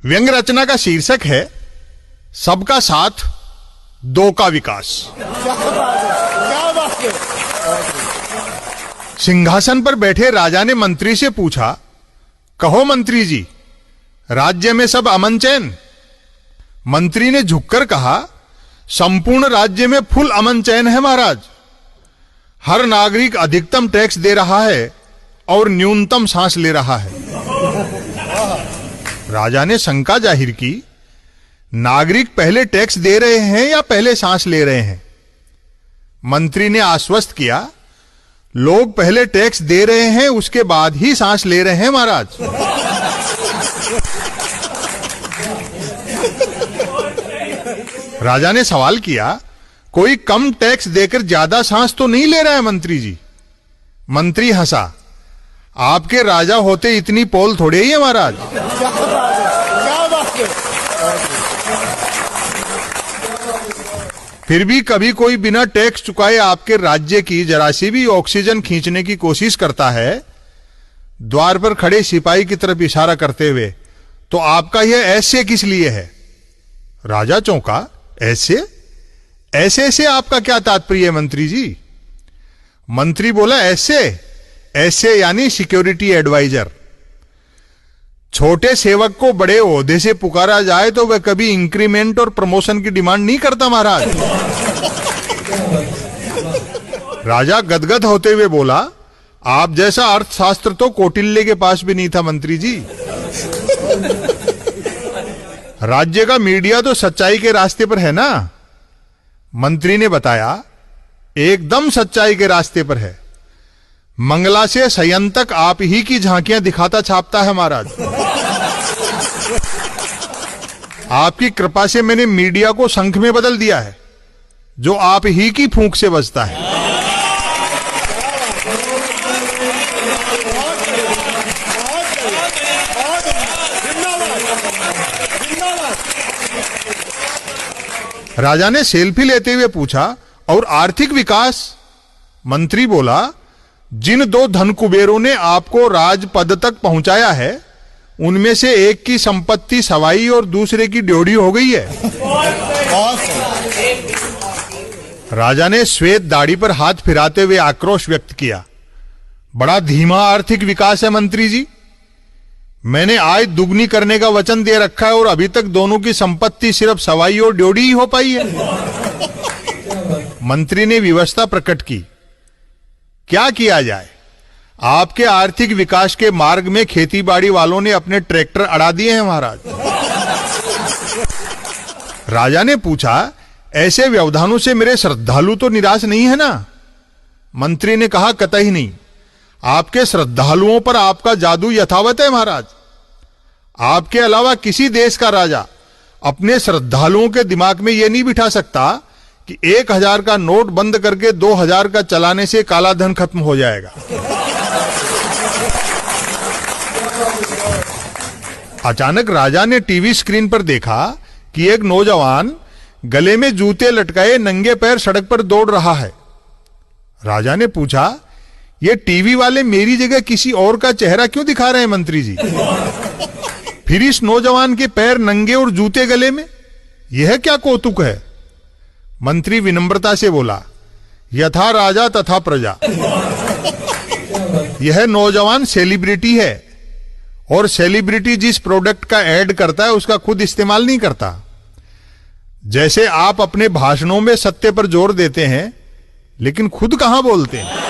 व्यंग रचना का शीर्षक है सबका साथ दो का विकास। सिंहासन पर बैठे राजा ने मंत्री से पूछा, कहो मंत्री जी, राज्य में सब अमन चैन? मंत्री ने झुककर कहा, संपूर्ण राज्य में फुल अमन चैन है महाराज। हर नागरिक अधिकतम टैक्स दे रहा है और न्यूनतम सांस ले रहा है। राजा ने शंका जाहिर की, नागरिक पहले टैक्स दे रहे हैं या पहले सांस ले रहे हैं? मंत्री ने आश्वस्त किया, लोग पहले टैक्स दे रहे हैं, उसके बाद ही सांस ले रहे हैं महाराज। राजा ने सवाल किया, कोई कम टैक्स देकर ज्यादा सांस तो नहीं ले रहा है मंत्री जी? मंत्री हंसा, आपके राजा होते इतनी पोल थोड़े ही है महाराज। फिर भी कभी कोई बिना टैक्स चुकाए आपके राज्य की जरा सी भी ऑक्सीजन खींचने की कोशिश करता है, द्वार पर खड़े सिपाही की तरफ इशारा करते हुए, तो आपका यह ऐसे किस लिए है? राजा चौंका, ऐसे ऐसे से आपका क्या तात्पर्य है मंत्री जी? मंत्री बोला, ऐसे ऐसे यानी सिक्योरिटी एडवाइजर। छोटे सेवक को बड़े ओहदे से पुकारा जाए तो वह कभी इंक्रीमेंट और प्रमोशन की डिमांड नहीं करता महाराज। राजा गदगद होते हुए बोला, आप जैसा अर्थशास्त्र तो कौटिल्य के पास भी नहीं था मंत्री जी। राज्य का मीडिया तो सच्चाई के रास्ते पर है ना? मंत्री ने बताया, एकदम सच्चाई के रास्ते पर है। मंगला से सयन तक आप ही की झांकियां दिखाता छापता है महाराज। आपकी कृपा से मैंने मीडिया को शंख में बदल दिया है, जो आप ही की फूंक से बजता है। राजा ने सेल्फी लेते हुए पूछा, और आर्थिक विकास? मंत्री बोला, जिन दो धन कुबेरों ने आपको राजपद तक पहुंचाया है, उनमें से एक की संपत्ति सवाई और दूसरे की ड्योढ़ी हो गई है। राजा ने श्वेत दाढ़ी पर हाथ फिराते हुए आक्रोश व्यक्त किया, बड़ा धीमा आर्थिक विकास है मंत्री जी। मैंने आय दुगनी करने का वचन दे रखा है और अभी तक दोनों की संपत्ति सिर्फ सवाई और ड्योढ़ी ही हो पाई है। मंत्री ने विवशता प्रकट की, क्या किया जाए? आपके आर्थिक विकास के मार्ग में खेतीबाड़ी वालों ने अपने ट्रैक्टर अड़ा दिए हैं महाराज। राजा ने पूछा, ऐसे व्यवधानों से मेरे श्रद्धालु तो निराश नहीं है ना? मंत्री ने कहा, कतई नहीं। आपके श्रद्धालुओं पर आपका जादू यथावत है महाराज। आपके अलावा किसी देश का राजा अपने श्रद्धालुओं के दिमाग में यह नहीं बिठा सकता कि 1000 का नोट बंद करके 2000 का चलाने से काला धन खत्म हो जाएगा। अचानक राजा ने टीवी स्क्रीन पर देखा कि एक नौजवान गले में जूते लटकाए नंगे पैर सड़क पर दौड़ रहा है। राजा ने पूछा, ये टीवी वाले मेरी जगह किसी और का चेहरा क्यों दिखा रहे हैं मंत्री जी? फिर इस नौजवान के पैर नंगे और जूते गले में, यह क्या कौतुक है? मंत्री विनम्रता से बोला, यथा राजा तथा प्रजा। यह नौजवान सेलिब्रिटी है और सेलिब्रिटी जिस प्रोडक्ट का ऐड करता है उसका खुद इस्तेमाल नहीं करता। जैसे आप अपने भाषणों में सत्य पर जोर देते हैं, लेकिन खुद कहां बोलते हैं।